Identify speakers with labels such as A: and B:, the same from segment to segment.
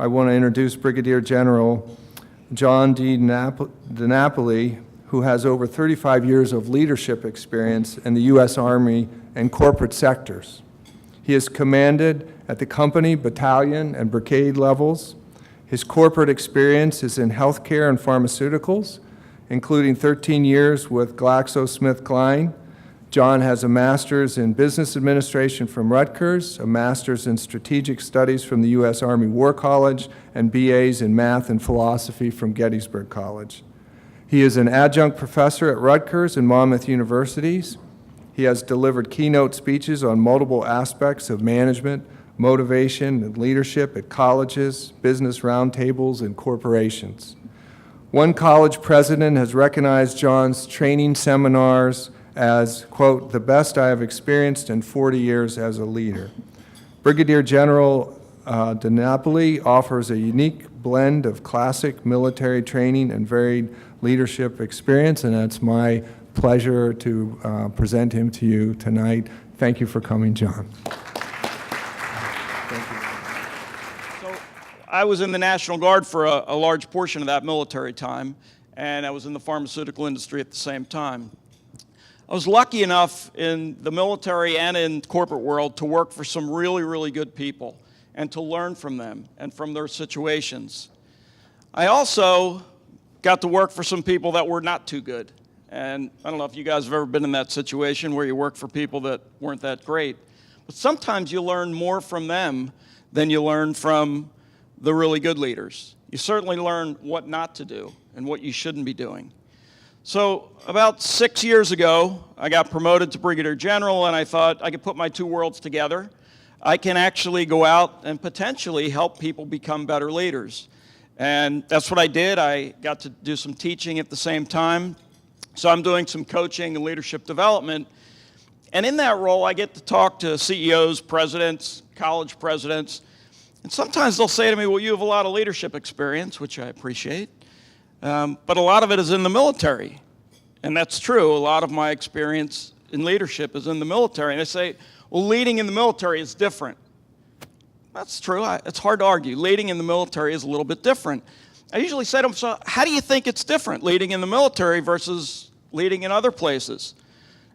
A: I want to introduce Brigadier General John DiNapoli, who has over 35 years of leadership experience in the U.S. Army and corporate sectors. He has commanded at the company, battalion, and brigade levels. His corporate experience is in healthcare and pharmaceuticals, including 13 years with GlaxoSmithKline. John has a master's in business administration from Rutgers, a master's in strategic studies from the U.S. Army War College, and BAs in math and philosophy from Gettysburg College. He is an adjunct professor at Rutgers and Monmouth Universities. He has delivered keynote speeches on multiple aspects of management, motivation, and leadership at colleges, business roundtables, and corporations. One college president has recognized John's training seminars as, quote, the best I have experienced in 40 years as a leader. Brigadier General DiNapoli offers a unique blend of classic military training and varied leadership experience, and it's my pleasure to present him to you tonight. Thank you for coming, John.
B: Thank you. So I was in the National Guard for a large portion of that military time, and I was in the pharmaceutical industry at the same time. I was lucky enough in the military and in the corporate world to work for some really, really good people and to learn from them and from their situations. I also got to work for some people that were not too good. And I don't know if you guys have ever been in that situation where you work for people that weren't that great. But sometimes you learn more from them than you learn from the really good leaders. You certainly learn what not to do and what you shouldn't be doing. So about 6 years ago, I got promoted to Brigadier General, and I thought I could put my two worlds together. I can actually go out and potentially help people become better leaders. And that's what I did. I got to do some teaching at the same time. So I'm doing some coaching and leadership development. And in that role, I get to talk to CEOs, presidents, college presidents. And sometimes they'll say to me, well, you have a lot of leadership experience, which I appreciate. But a lot of it is in the military. And that's true. A lot of my experience in leadership is in the military. And I say, well, leading in the military is different. That's true. It's hard to argue. Leading in the military is a little bit different. I usually say to them, so how do you think it's different, leading in the military versus leading in other places?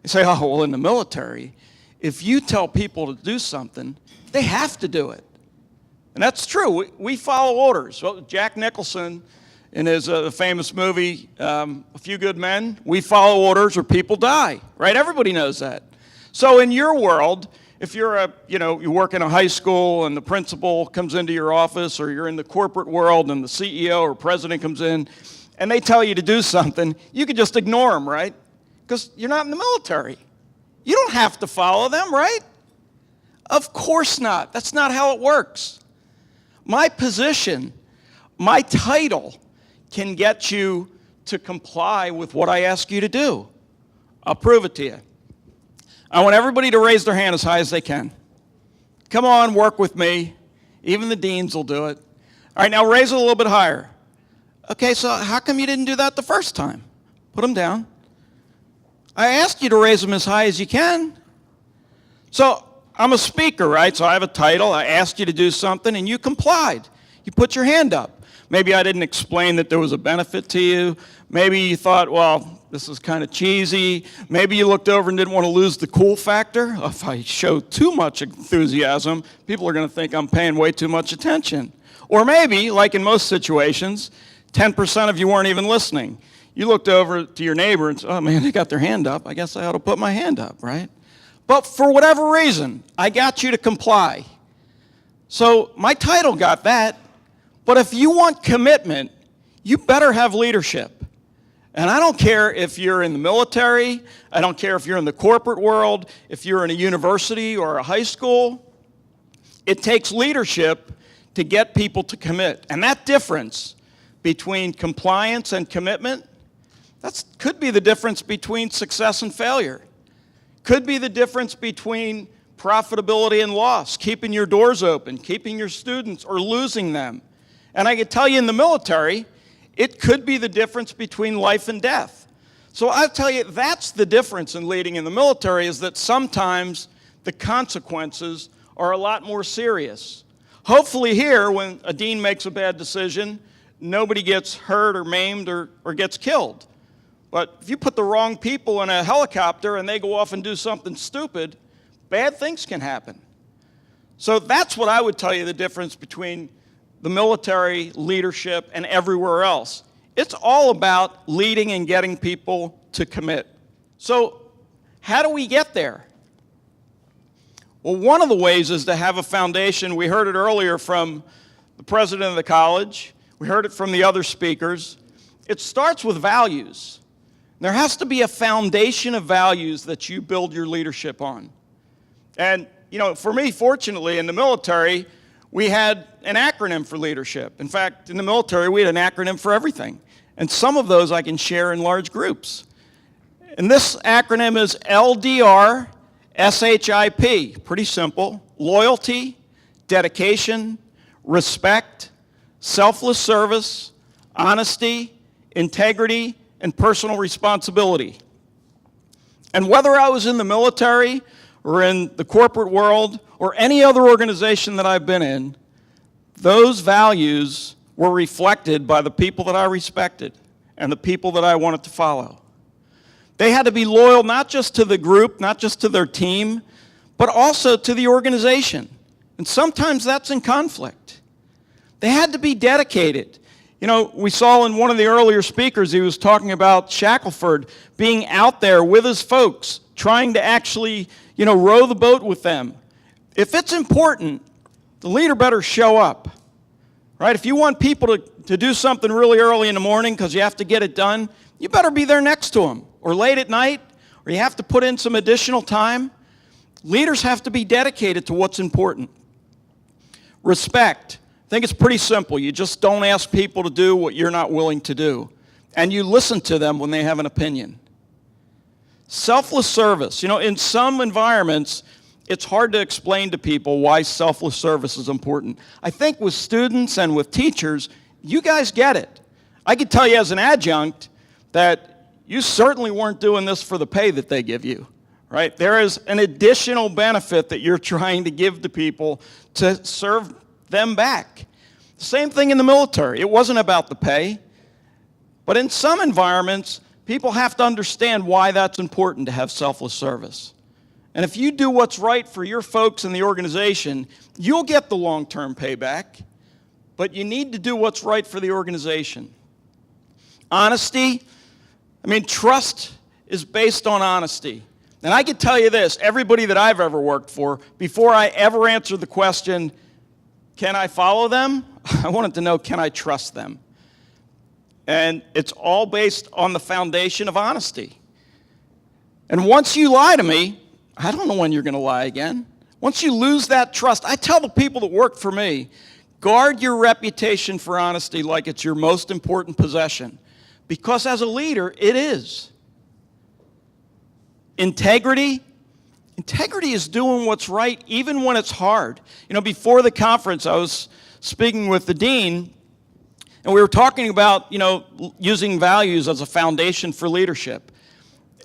B: They say, oh, well, in the military, if you tell people to do something, they have to do it. And that's true. We follow orders. Well, Jack Nicholson, in his famous movie, A Few Good Men, we follow orders or people die, right? Everybody knows that. So in your world, if you're you work in a high school and the principal comes into your office, or you're in the corporate world and the CEO or president comes in and they tell you to do something, you can just ignore them, right? Because you're not in the military. You don't have to follow them, right? Of course not. That's not how it works. My position, my title, can get you to comply with what I ask you to do. I'll prove it to you. I want everybody to raise their hand as high as they can. Come on, work with me. Even the deans will do it. All right, now raise it a little bit higher. Okay, so how come you didn't do that the first time? Put them down. I asked you to raise them as high as you can. So I'm a speaker, right? So I have a title. I asked you to do something, and you complied. You put your hand up. Maybe I didn't explain that there was a benefit to you. Maybe you thought, well, this is kind of cheesy. Maybe you looked over and didn't want to lose the cool factor. If I show too much enthusiasm, people are going to think I'm paying way too much attention. Or maybe, like in most situations, 10% of you weren't even listening. You looked over to your neighbor and said, oh man, they got their hand up. I guess I ought to put my hand up, right? But for whatever reason, I got you to comply. So my title got that. But if you want commitment, you better have leadership. And I don't care if you're in the military, I don't care if you're in the corporate world, if you're in a university or a high school. It takes leadership to get people to commit. And that difference between compliance and commitment, that could be the difference between success and failure. Could be the difference between profitability and loss, keeping your doors open, keeping your students, or losing them. And I can tell you in the military, it could be the difference between life and death. So I'll tell you, that's the difference in leading in the military, is that sometimes the consequences are a lot more serious. Hopefully here, when a dean makes a bad decision, nobody gets hurt or maimed or gets killed. But if you put the wrong people in a helicopter and they go off and do something stupid, bad things can happen. So that's what I would tell you the difference between the military leadership and everywhere else. It's all about leading and getting people to commit. So how do we get there? Well, one of the ways is to have a foundation. We heard it earlier from the president of the college. We heard it from the other speakers. It starts with values. There has to be a foundation of values that you build your leadership on. And, you know, for me, fortunately, in the military, we had an acronym for leadership. In fact, in the military, we had an acronym for everything. And some of those I can share in large groups. And this acronym is LDR SHIP, pretty simple: loyalty, dedication, respect, selfless service, honesty, integrity, and personal responsibility. And whether I was in the military or in the corporate world or any other organization that I've been in, those values were reflected by the people that I respected and the people that I wanted to follow. They had to be loyal not just to the group, not just to their team, but also to the organization. And sometimes that's in conflict. They had to be dedicated. You know, we saw in one of the earlier speakers, he was talking about Shackelford being out there with his folks, trying to actually, you know, row the boat with them. If it's important, the leader better show up, right? If you want people to do something really early in the morning because you have to get it done, you better be there next to them. Or late at night, or you have to put in some additional time. Leaders have to be dedicated to what's important. Respect. I think it's pretty simple. You just don't ask people to do what you're not willing to do. And you listen to them when they have an opinion. Selfless service. You know, in some environments, it's hard to explain to people why selfless service is important. I think with students and with teachers, you guys get it. I could tell you as an adjunct that you certainly weren't doing this for the pay that they give you, right? There is an additional benefit that you're trying to give to people to serve them back. Same thing in the military. It wasn't about the pay. But in some environments, people have to understand why that's important to have selfless service. And if you do what's right for your folks in the organization, you'll get the long-term payback. But you need to do what's right for the organization. Honesty. I mean, trust is based on honesty. And I can tell you this, everybody that I've ever worked for, before I ever answered the question, can I follow them? I wanted to know, can I trust them? And it's all based on the foundation of honesty. And once you lie to me, I don't know when you're going to lie again. Once you lose that trust, I tell the people that work for me, guard your reputation for honesty like it's your most important possession. Because as a leader, it is. Integrity. Integrity is doing what's right even when it's hard. You know, before the conference, I was speaking with the dean, and we were talking about, you know, using values as a foundation for leadership.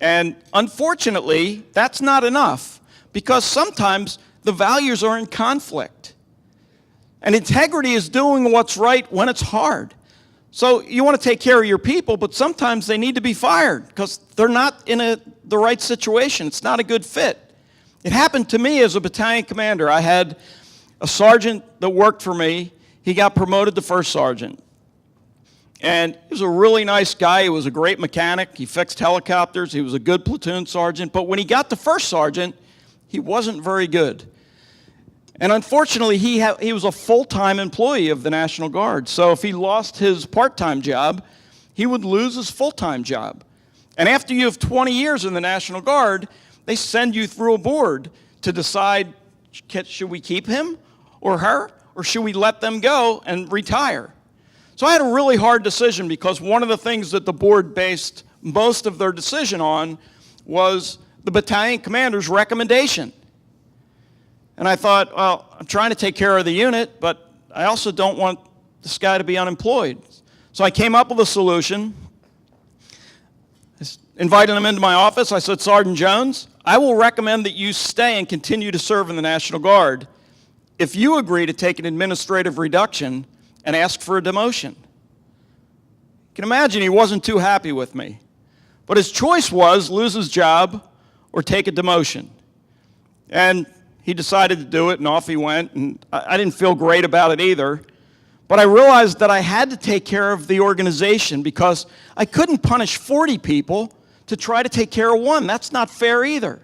B: And unfortunately, that's not enough, because sometimes the values are in conflict. And integrity is doing what's right when it's hard. So you want to take care of your people, but sometimes they need to be fired because they're not in the right situation. It's not a good fit. It happened to me as a battalion commander. I had a sergeant that worked for me. He got promoted to first sergeant. And he was a really nice guy. He was a great mechanic. He fixed helicopters. He was a good platoon sergeant. But when he got to first sergeant, he wasn't very good. And unfortunately, he was a full-time employee of the National Guard. So if he lost his part-time job, he would lose his full-time job. And after you have 20 years in the National Guard, they send you through a board to decide, should we keep him or her, or should we let them go and retire? So I had a really hard decision, because one of the things that the board based most of their decision on was the battalion commander's recommendation. And I thought, well, I'm trying to take care of the unit, but I also don't want this guy to be unemployed. So I came up with a solution. I invited him into my office. I said, Sergeant Jones, I will recommend that you stay and continue to serve in the National Guard if you agree to take an administrative reduction and ask for a demotion. You can imagine he wasn't too happy with me. But his choice was lose his job or take a demotion. And he decided to do it, and off he went, and I didn't feel great about it either. But I realized that I had to take care of the organization because I couldn't punish 40 people to try to take care of one. That's not fair either.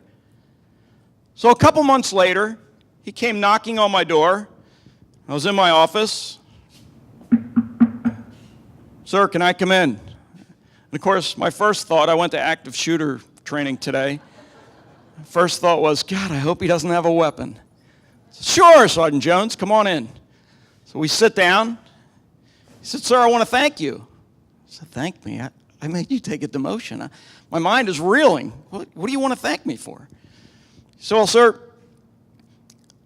B: So a couple months later, he came knocking on my door. I was in my office. Sir, can I come in? And of course, my first thought, I went to active shooter training today. First thought was, God, I hope he doesn't have a weapon. Sure, Sergeant Jones, come on in. So we sit down. He said, sir, I want to thank you. I said, thank me? I made you take a demotion. My mind is reeling. What do you want to thank me for? So, well, sir,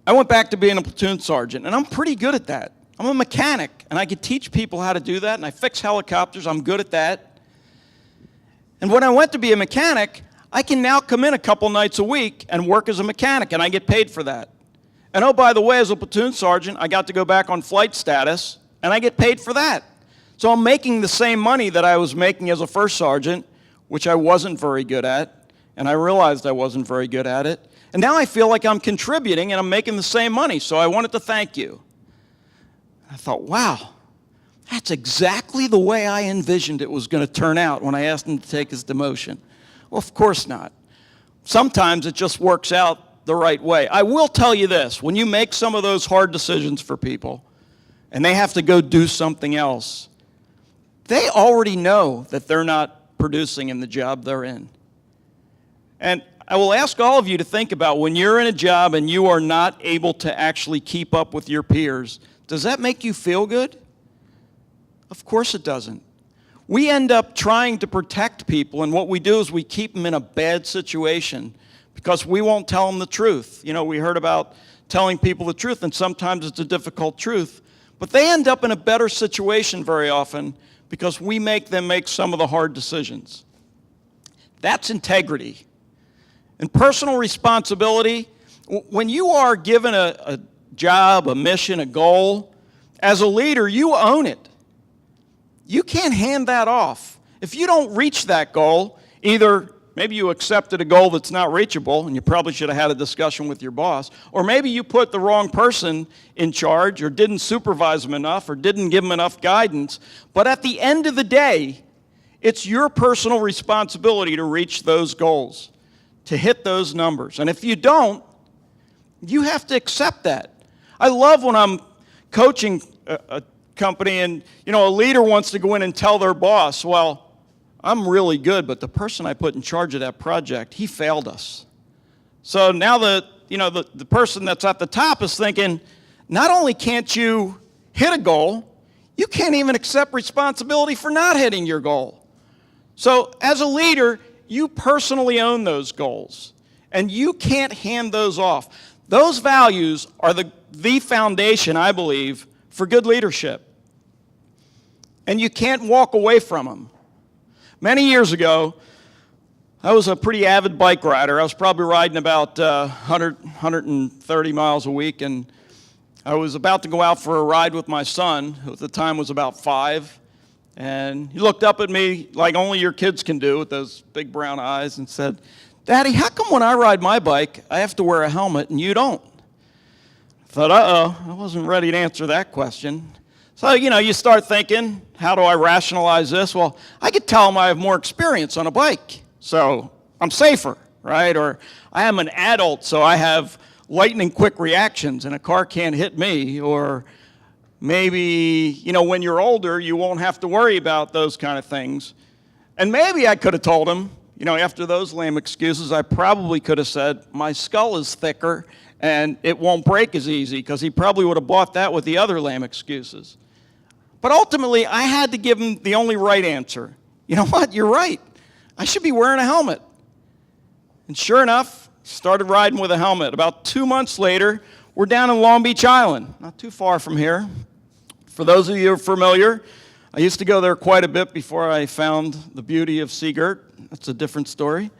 B: I went back to being a platoon sergeant, and I'm pretty good at that. I'm a mechanic, and I could teach people how to do that, and I fix helicopters. I'm good at that. And when I went to be a mechanic, I can now come in a couple nights a week and work as a mechanic, and I get paid for that. And oh, by the way, as a platoon sergeant, I got to go back on flight status, and I get paid for that. So I'm making the same money that I was making as a first sergeant, which I wasn't very good at, and I realized I wasn't very good at it. And now I feel like I'm contributing and I'm making the same money, so I wanted to thank you. I thought, wow, that's exactly the way I envisioned it was going to turn out when I asked him to take his demotion. Well, of course not. Sometimes it just works out the right way. I will tell you this, when you make some of those hard decisions for people and they have to go do something else, they already know that they're not producing in the job they're in. And I will ask all of you to think about when you're in a job and you are not able to actually keep up with your peers, does that make you feel good? Of course it doesn't. We end up trying to protect people, and what we do is we keep them in a bad situation because we won't tell them the truth. You know, we heard about telling people the truth, and sometimes it's a difficult truth. But they end up in a better situation very often because we make them make some of the hard decisions. That's integrity. And personal responsibility, when you are given a job, a mission, a goal, as a leader, you own it. You can't hand that off. If you don't reach that goal, either maybe you accepted a goal that's not reachable, and you probably should have had a discussion with your boss, or maybe you put the wrong person in charge, or didn't supervise them enough, or didn't give them enough guidance. But at the end of the day, it's your personal responsibility to reach those goals, to hit those numbers. And if you don't, you have to accept that. I love when I'm coaching a company and, you know, a leader wants to go in and tell their boss, well, I'm really good, but the person I put in charge of that project, he failed us. So now the person that's at the top is thinking, not only can't you hit a goal, you can't even accept responsibility for not hitting your goal. So as a leader, you personally own those goals, and you can't hand those off. Those values are the foundation, I believe, for good leadership. And you can't walk away from them. Many years ago, I was a pretty avid bike rider. I was probably riding about 130 miles a week, and I was about to go out for a ride with my son, who at the time was about 5. And he looked up at me like only your kids can do with those big brown eyes and said, Daddy, how come when I ride my bike, I have to wear a helmet and you don't? I thought, uh-oh, I wasn't ready to answer that question. So, you start thinking, how do I rationalize this? Well, I could tell him I have more experience on a bike, so I'm safer, right? Or I am an adult, so I have lightning quick reactions and a car can't hit me. Or maybe, when you're older, you won't have to worry about those kind of things. And maybe I could have told him, after those lame excuses, I probably could have said, my skull is thicker and it won't break as easy, because he probably would have bought that with the other lame excuses. But ultimately, I had to give him the only right answer. You know what? You're right. I should be wearing a helmet. And sure enough, started riding with a helmet. About 2 months later, we're down in Long Beach Island, not too far from here. For those of you who are familiar, I used to go there quite a bit before I found the beauty of Seagirt. That's a different story.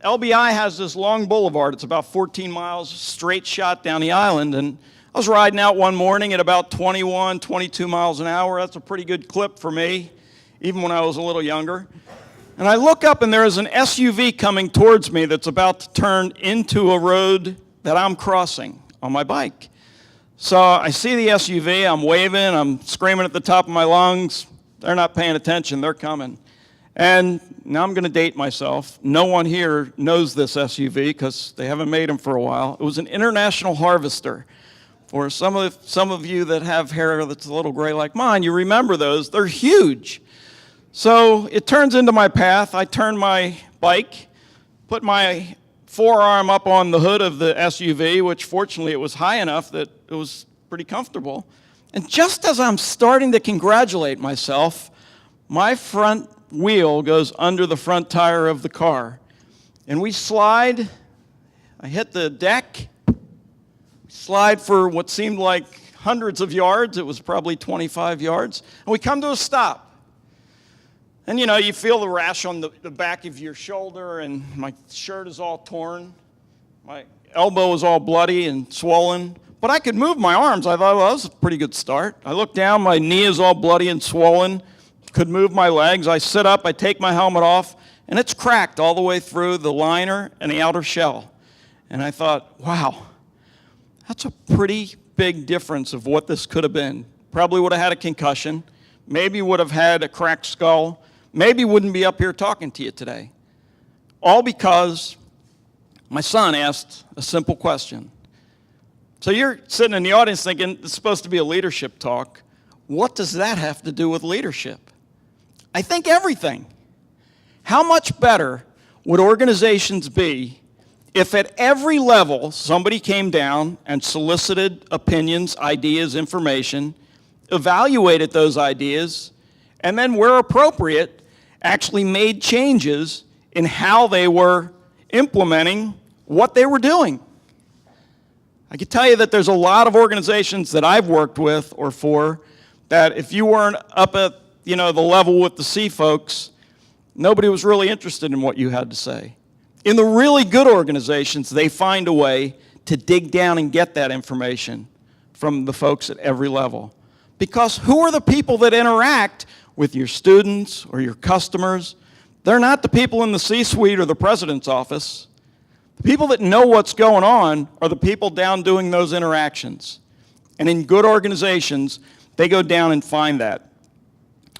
B: LBI has this long boulevard. It's about 14 miles, straight shot down the island. And I was riding out one morning at about 21, 22 miles an hour. That's a pretty good clip for me, even when I was a little younger. And I look up and there is an SUV coming towards me that's about to turn into a road that I'm crossing on my bike. So I see the SUV, I'm waving, I'm screaming at the top of my lungs. They're not paying attention, they're coming. And now I'm going to date myself. No one here knows this SUV because they haven't made them for a while. It was an International Harvester. For some of you that have hair that's a little gray like mine, you remember those. They're huge. So it turns into my path. I turn my bike, put my forearm up on the hood of the SUV, which fortunately it was high enough that it was pretty comfortable. And just as I'm starting to congratulate myself, my front wheel goes under the front tire of the car. And we slide. I hit the deck, slide for what seemed like hundreds of yards. It was probably 25 yards. And we come to a stop. And you know, you feel the rash on the back of your shoulder, and my shirt is all torn. My elbow is all bloody and swollen. But I could move my arms. I thought, well, that was a pretty good start. I look down, my knee is all bloody and swollen. Could move my legs. I sit up, I take my helmet off, and it's cracked all the way through the liner and the outer shell. And I thought, wow, that's a pretty big difference of what this could have been. Probably would have had a concussion, maybe would have had a cracked skull, maybe wouldn't be up here talking to you today. All because my son asked a simple question. So you're sitting in the audience thinking, it's supposed to be a leadership talk. What does that have to do with leadership? I think everything. How much better would organizations be if at every level somebody came down and solicited opinions, ideas, information, evaluated those ideas, and then where appropriate, actually made changes in how they were implementing what they were doing? I can tell you that there's a lot of organizations that I've worked with or for that if you weren't up at the level with the C folks, nobody was really interested in what you had to say. In the really good organizations, they find a way to dig down and get that information from the folks at every level. Because who are the people that interact with your students or your customers? They're not the people in the C-suite or the president's office. The people that know what's going on are the people down doing those interactions. And in good organizations, they go down and find that.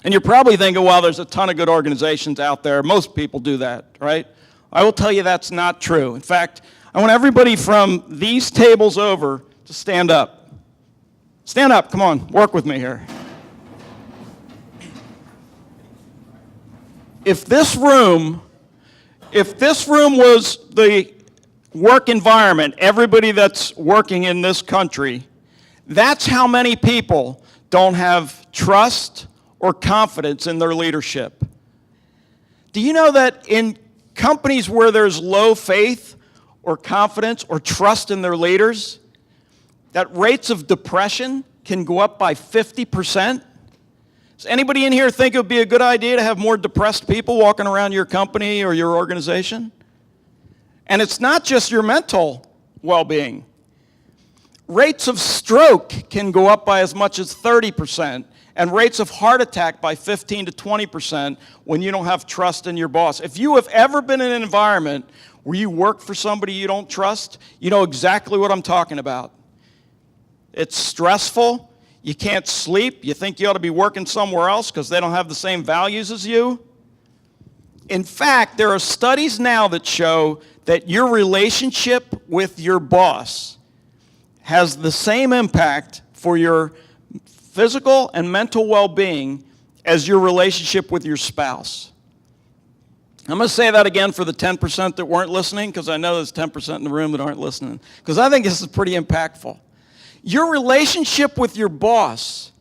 B: And you're probably thinking, well, there's a ton of good organizations out there. Most people do that, right? I will tell you that's not true. In fact, I want everybody from these tables over to stand up. Stand up, come on, work with me here. If this room was the work environment, everybody that's working in this country, that's how many people don't have trust or confidence in their leadership. Do you know that in companies where there's low faith or confidence or trust in their leaders, that rates of depression can go up by 50%? Does anybody in here think it would be a good idea to have more depressed people walking around your company or your organization? And it's not just your mental well-being. Rates of stroke can go up by as much as 30%, and rates of heart attack by 15 to 20% when you don't have trust in your boss. If you have ever been in an environment where you work for somebody you don't trust, you know exactly what I'm talking about. It's stressful. You can't sleep. You think you ought to be working somewhere else because they don't have the same values as you. In fact, there are studies now that show that your relationship with your boss has the same impact for your physical and mental well-being as your relationship with your spouse. I'm going to say that again for the 10% that weren't listening, because I know there's 10% in the room that aren't listening, because I think this is pretty impactful. Your relationship with your boss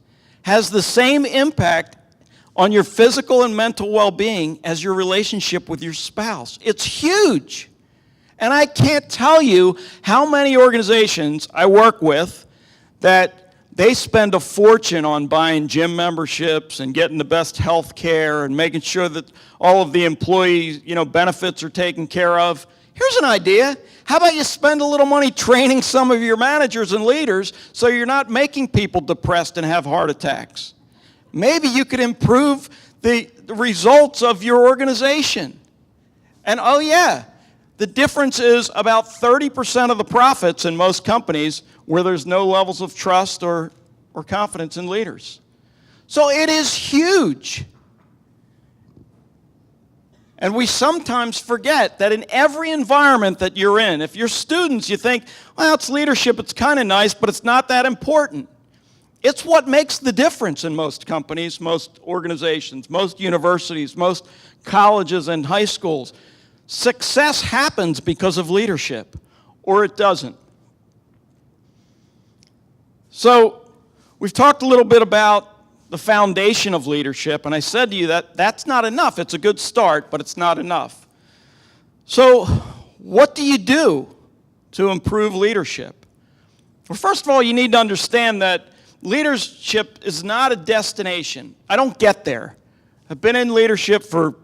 B: has the same impact on your physical and mental well-being as your relationship with your spouse. It's huge. And I can't tell you how many organizations I work with that they spend a fortune on buying gym memberships and getting the best health care and making sure that all of the employee benefits are taken care of. Here's an idea. How about you spend a little money training some of your managers and leaders so you're not making people depressed and have heart attacks? Maybe you could improve the results of your organization. And oh yeah, the difference is about 30% of the profits in most companies where there's no levels of trust or confidence in leaders. So it is huge. And we sometimes forget that in every environment that you're in, if you're students, you think, well, it's leadership, it's kind of nice, but it's not that important. It's what makes the difference in most companies, most organizations, most universities, most colleges and high schools. Success happens because of leadership, or it doesn't. So we've talked a little bit about the foundation of leadership, and I said to you that that's not enough. It's a good start, but it's not enough. So what do you do to improve leadership? Well, first of all, you need to understand that leadership is not a destination. I don't get there. I've been in leadership for,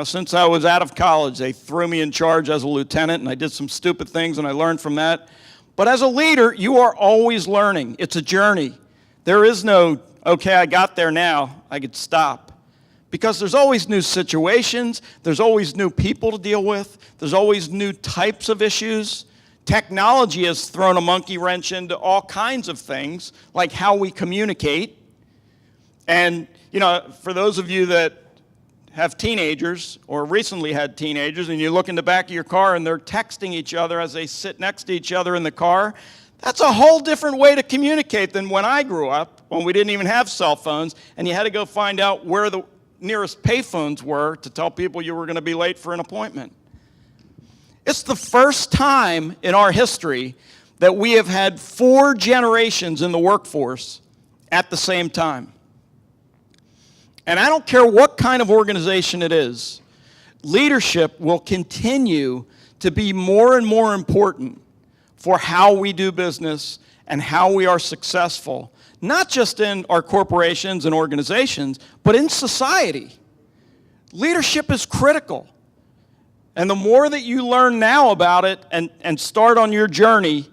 B: since I was out of college. They threw me in charge as a lieutenant, and I did some stupid things, and I learned from that. But as a leader, you are always learning. It's a journey. There is no, okay, I got there now, I could stop. Because there's always new situations, there's always new people to deal with, there's always new types of issues. Technology has thrown a monkey wrench into all kinds of things, like how we communicate. And, for those of you that have teenagers or recently had teenagers and you look in the back of your car and they're texting each other as they sit next to each other in the car, that's a whole different way to communicate than when I grew up, when we didn't even have cell phones, and you had to go find out where the nearest payphones were to tell people you were going to be late for an appointment. It's the first time in our history that we have had 4 generations in the workforce at the same time. And I don't care what kind of organization it is, leadership will continue to be more and more important for how we do business and how we are successful, not just in our corporations and organizations, but in society. Leadership is critical. And the more that you learn now about it and start on your journey,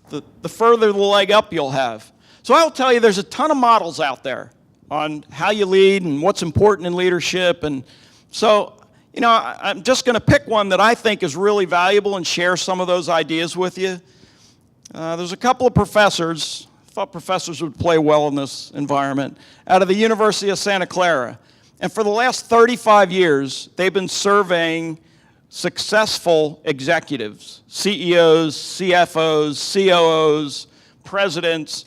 B: the further the leg up you'll have. So I will tell you, there's a ton of models out there on how you lead and what's important in leadership. And so, I'm just going to pick one that I think is really valuable and share some of those ideas with you. There's a couple of professors, I thought professors would play well in this environment, out of the University of Santa Clara. And for the last 35 years, they've been surveying successful executives, CEOs, CFOs, COOs, presidents,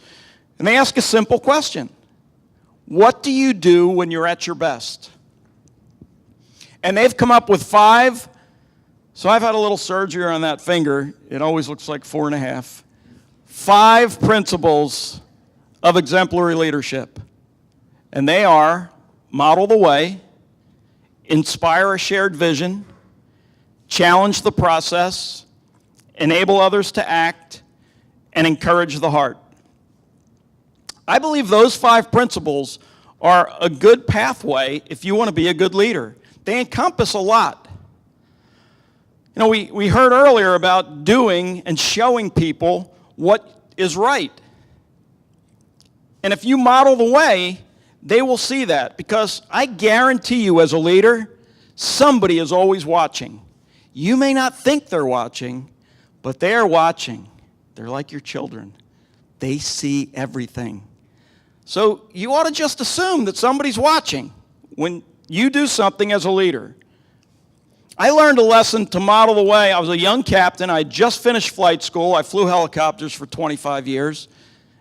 B: and they ask a simple question. What do you do when you're at your best? And they've come up with 5. So I've had a little surgery on that finger. It always looks like 4.5. 5 principles of exemplary leadership. And they are: model the way, inspire a shared vision, challenge the process, enable others to act, and encourage the heart. I believe those 5 principles are a good pathway if you want to be a good leader. They encompass a lot. We heard earlier about doing and showing people what is right. And if you model the way, they will see that, because I guarantee you as a leader, somebody is always watching. You may not think they're watching, but they are watching. They're like your children. They see everything. So you ought to just assume that somebody's watching when you do something as a leader. I learned a lesson to model the way. I was a young captain. I had just finished flight school. I flew helicopters for 25 years,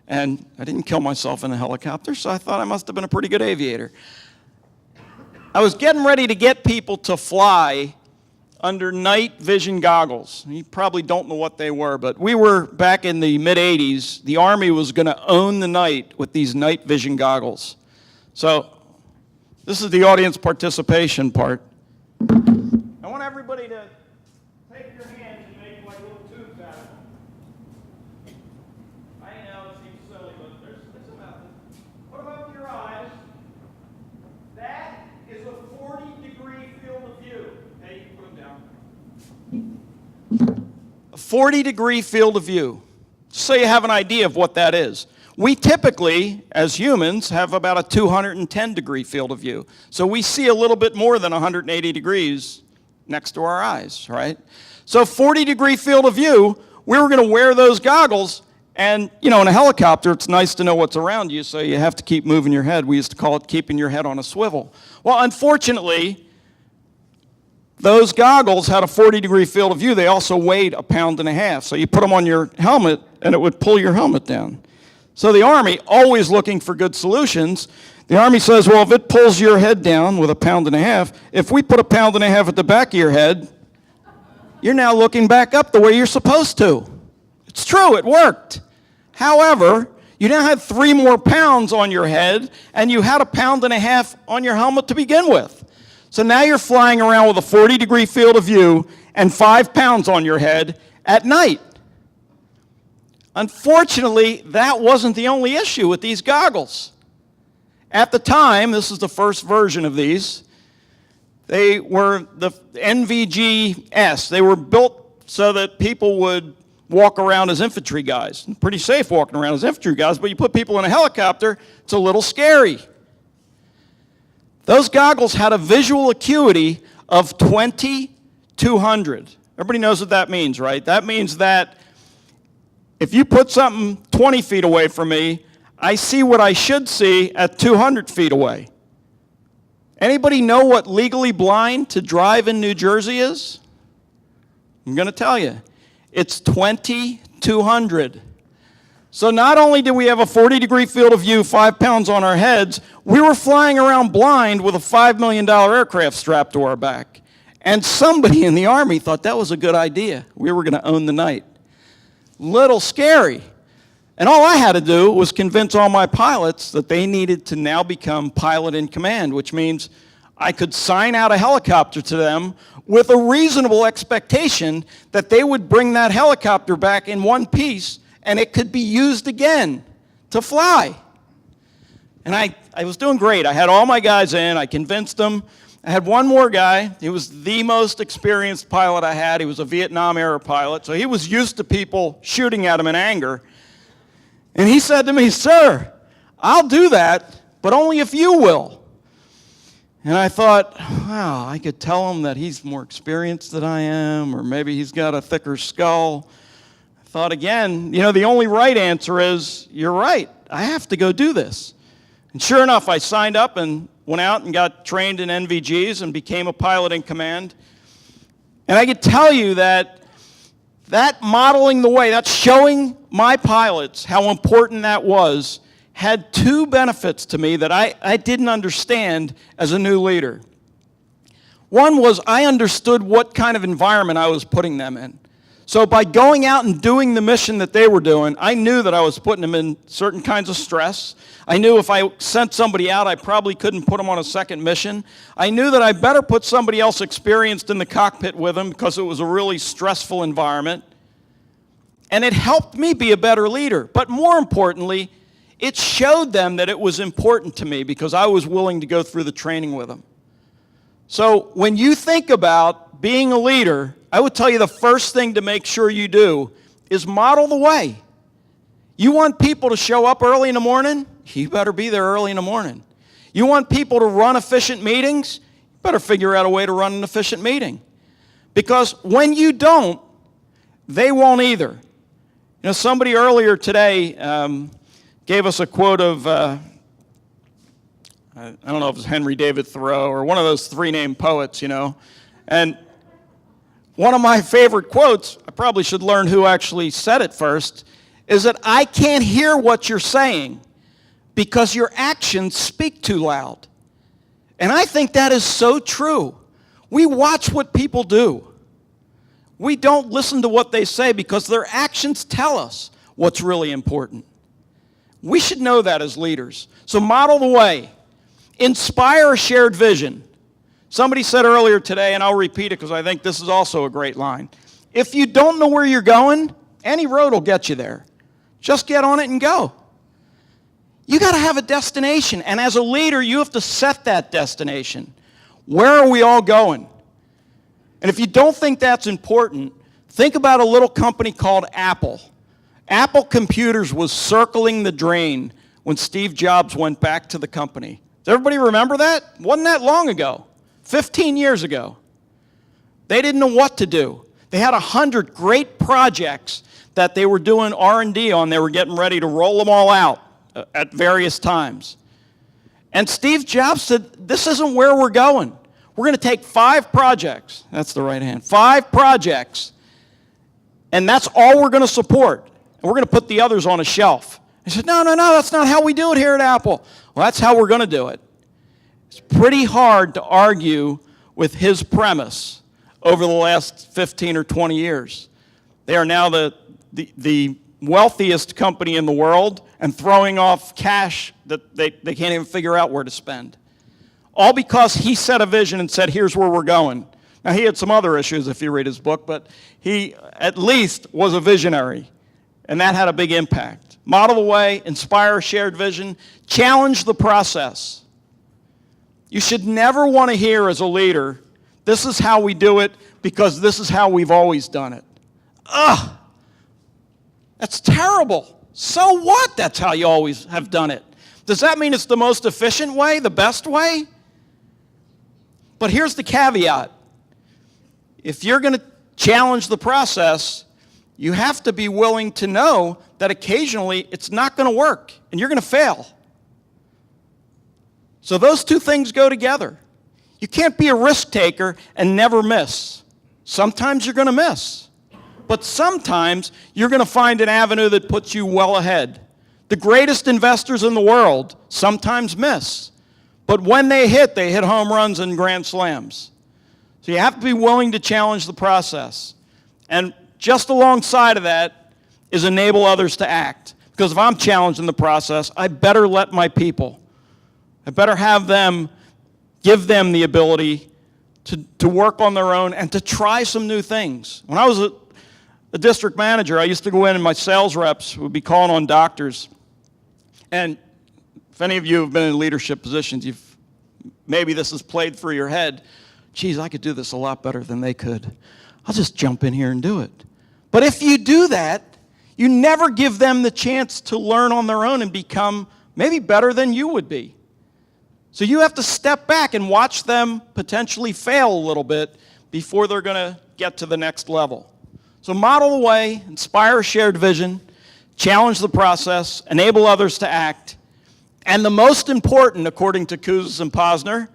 B: and I didn't kill myself in a helicopter, so I thought I must have been a pretty good aviator. I was getting ready to get people to fly under night vision goggles. You probably don't know what they were, but we were back in the mid-'80s. The Army was going to own the night with these night vision goggles. So this is the audience participation part. I want everybody to take your hands and make like little tubes out of them. I know it seems silly, but there's a method. Put them up to your eyes. That is a 40-degree field of view. Hey, you can put them down. 40-degree field of view. So you have an idea of what that is. We typically, as humans, have about a 210-degree field of view. So we see a little bit more than 180 degrees next to our eyes, right? So 40-degree field of view, we were going to wear those goggles, and, you know, in a helicopter, it's nice to know what's around you, so you have to keep moving your head. We used to call it keeping your head on a swivel. Well, unfortunately, those goggles had a 40-degree field of view. They also weighed 1.5 pounds. So you put them on your helmet, and it would pull your helmet down. So the Army, always looking for good solutions, the Army says, well, if it pulls your head down with 1.5 pounds, if we put 1.5 pounds at the back of your head, you're now looking back up the way you're supposed to. It's true, it worked. However, you now had 3 more pounds on your head, and you had 1.5 pounds on your helmet to begin with. So now you're flying around with a 40-degree field of view and 5 pounds on your head at night. Unfortunately, that wasn't the only issue with these goggles. At the time, this is the first version of these, they were the NVG-S. They were built so that people would walk around as infantry guys. Pretty safe walking around as infantry guys, but you put people in a helicopter, it's a little scary. Those goggles had a visual acuity of 20/200. Everybody knows what that means, right? That means that if you put something 20 feet away from me, I see what I should see at 200 feet away. Anybody know what legally blind to drive in New Jersey is? I'm going to tell you. It's 20/200. So not only did we have a 40-degree field of view, 5 pounds on our heads, we were flying around blind with a $5 million aircraft strapped to our back. And somebody in the Army thought that was a good idea. We were going to own the night. Little scary. And all I had to do was convince all my pilots that they needed to now become pilot in command, which means I could sign out a helicopter to them with a reasonable expectation that they would bring that helicopter back in one piece and it could be used again to fly. And I was doing great. I had all my guys in. I convinced them. I had one more guy. He was the most experienced pilot I had. He was a Vietnam-era pilot, so he was used to people shooting at him in anger. And he said to me, "Sir, I'll do that, but only if you will." And I thought, wow, I could tell him that he's more experienced than I am, or maybe he's got a thicker skull. I thought again, you know, the only right answer is, you're right, I have to go do this. And sure enough, I signed up and went out and got trained in NVGs and became a pilot in command. And I could tell you that modeling the way, that showing my pilots how important that was, had 2 benefits to me that I didn't understand as a new leader. One was I understood what kind of environment I was putting them in. So by going out and doing the mission that they were doing, I knew that I was putting them in certain kinds of stress. I knew if I sent somebody out, I probably couldn't put them on a second mission. I knew that I better put somebody else experienced in the cockpit with them because it was a really stressful environment. And it helped me be a better leader. But more importantly, it showed them that it was important to me because I was willing to go through the training with them. So when you think about being a leader, I would tell you the first thing to make sure you do is model the way. You want people to show up early in the morning? You better be there early in the morning. You want people to run efficient meetings? You better figure out a way to run an efficient meeting. Because when you don't, they won't either. You know, somebody earlier today gave us a quote of, I don't know if it was Henry David Thoreau or one of those 3-name poets, you know. And one of my favorite quotes, I probably should learn who actually said it first, is that I can't hear what you're saying because your actions speak too loud. And I think that is so true. We watch what people do. We don't listen to what they say because their actions tell us what's really important. We should know that as leaders. So model the way. Inspire a shared vision. Somebody said earlier today, and I'll repeat it because I think this is also a great line. If you don't know where you're going, any road will get you there. Just get on it and go. You got to have a destination, and as a leader, you have to set that destination. Where are we all going? And if you don't think that's important, Think about a little company called Apple. Apple Computers was circling the drain when Steve Jobs went back to the company. Does everybody remember that? Wasn't that long ago, 15 years ago. They didn't know what to do. They had 100 great projects that they were doing R&D on. They were getting ready to roll them all out at various times. And Steve Jobs said, this isn't where we're going. We're going to take 5 projects. That's the right hand. 5 projects. And that's all we're going to support. And we're going to put the others on a shelf. He said, no, that's not how we do it here at Apple. Well, that's how we're going to do it. It's pretty hard to argue with his premise over the last 15 or 20 years. They are now the wealthiest company in the world and throwing off cash that they can't even figure out where to spend. All because he set a vision and said, here's where we're going. Now, he had some other issues if you read his book, but he at least was a visionary, and that had a big impact. Model the way, inspire a shared vision, challenge the process. You should never want to hear as a leader, this is how we do it because this is how we've always done it. Ugh, that's terrible. So what? That's how you always have done it. Does that mean it's the most efficient way, the best way? But here's the caveat. If you're going to challenge the process, you have to be willing to know that occasionally it's not going to work and you're going to fail. So those two things go together. You can't be a risk taker and never miss. Sometimes you're going to miss. But sometimes you're going to find an avenue that puts you well ahead. The greatest investors in the world sometimes miss. But when they hit home runs and grand slams. So you have to be willing to challenge the process. And just alongside of that is enable others to act. Because if I'm challenging the process, I better let my people. I better have them, give them the ability to work on their own and to try some new things. When I was a district manager, I used to go in and my sales reps would be calling on doctors. And if any of you have been in leadership positions, maybe this has played through your head. Geez, I could do this a lot better than they could. I'll just jump in here and do it. But if you do that, you never give them the chance to learn on their own and become maybe better than you would be. So you have to step back and watch them potentially fail a little bit before they're going to get to the next level. So model the way, inspire a shared vision, challenge the process, enable others to act, and the most important, according to Kouzes and Posner,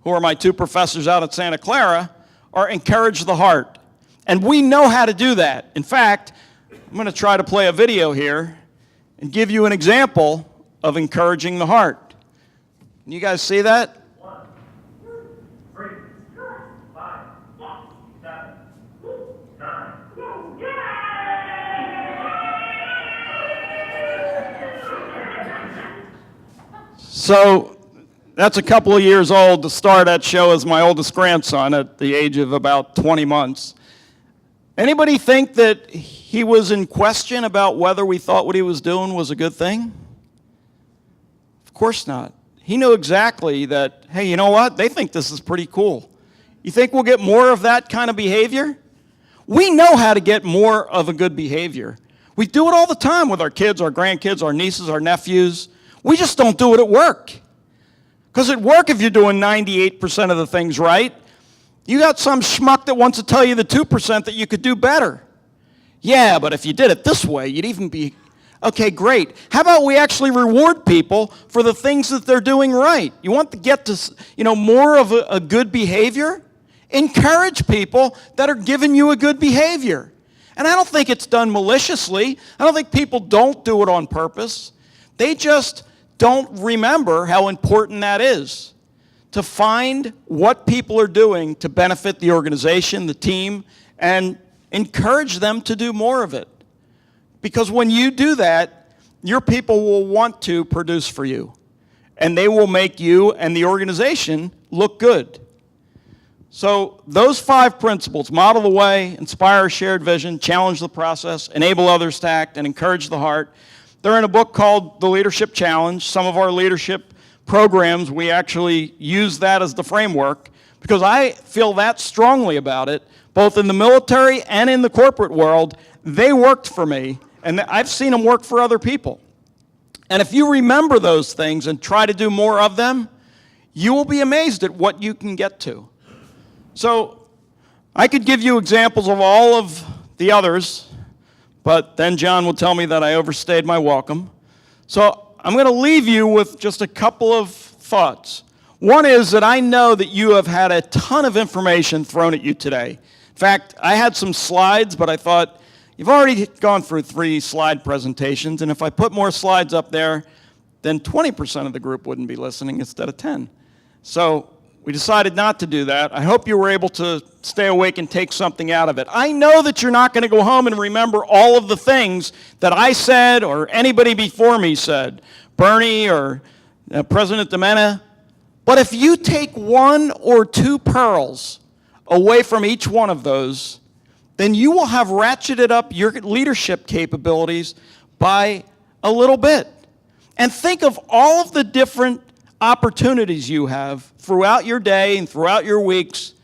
B: who are my 2 professors out at Santa Clara, are encourage the heart. And we know how to do that. In fact, I'm going to try to play a video here and give you an example of encouraging the heart. Can you guys see that?
C: 1, 2, 3, 5, 7, 9.
B: So that's a couple of years old. The star of that show is my oldest grandson at the age of about 20 months. Anybody think that he was in question about whether we thought what he was doing was a good thing? Of course not. He knew exactly that, hey, you know what? They think this is pretty cool. You think we'll get more of that kind of behavior? We know how to get more of a good behavior. We do it all the time with our kids, our grandkids, our nieces, our nephews. We just don't do it at work. Because at work, if you're doing 98% of the things right, you got some schmuck that wants to tell you the 2% that you could do better. Yeah, but if you did it this way, you'd even be, okay, great. How about we actually reward people for the things that they're doing right? You want to get to, more of a good behavior? Encourage people that are giving you a good behavior. And I don't think it's done maliciously. I don't think people don't do it on purpose. They just don't remember how important that is. To find what people are doing to benefit the organization, the team, and encourage them to do more of it. Because when you do that, your people will want to produce for you. And they will make you and the organization look good. So those 5 principles, model the way, inspire a shared vision, challenge the process, enable others to act, and encourage the heart. They're in a book called The Leadership Challenge. Some of our leadership programs, we actually use that as the framework because I feel that strongly about it, both in the military and in the corporate world, they worked for me, and I've seen them work for other people. And if you remember those things and try to do more of them, you will be amazed at what you can get to. So I could give you examples of all of the others, but then John will tell me that I overstayed my welcome. So I'm going to leave you with just a couple of thoughts. One is that I know that you have had a ton of information thrown at you today. In fact, I had some slides, but I thought, you've already gone through 3 slide presentations, and if I put more slides up there, then 20% of the group wouldn't be listening instead of 10. So we decided not to do that. I hope you were able to stay awake and take something out of it. I know that you're not going to go home and remember all of the things that I said or anybody before me said, Bernie or President Domena. But if you take 1 or 2 pearls away from each one of those, then you will have ratcheted up your leadership capabilities by a little bit. And think of all of the different opportunities you have throughout your day and throughout your weeks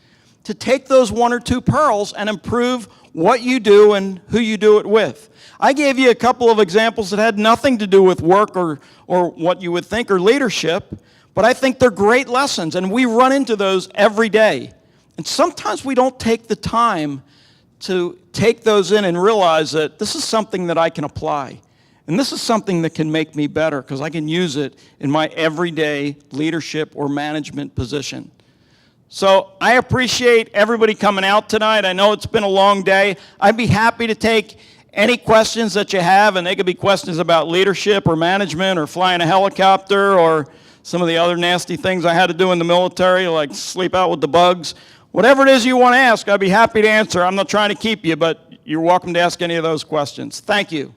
B: to take those 1 or 2 pearls and improve what you do and who you do it with. I gave you a couple of examples that had nothing to do with work or what you would think or leadership, but I think they're great lessons, and we run into those every day. And sometimes we don't take the time to take those in and realize that this is something that I can apply. And this is something that can make me better because I can use it in my everyday leadership or management position. So I appreciate everybody coming out tonight. I know it's been a long day. I'd be happy to take any questions that you have, and they could be questions about leadership or management or flying a helicopter or some of the other nasty things I had to do in the military, like sleep out with the bugs. Whatever it is you want to ask, I'd be happy to answer. I'm not trying to keep you, but you're welcome to ask any of those questions. Thank you.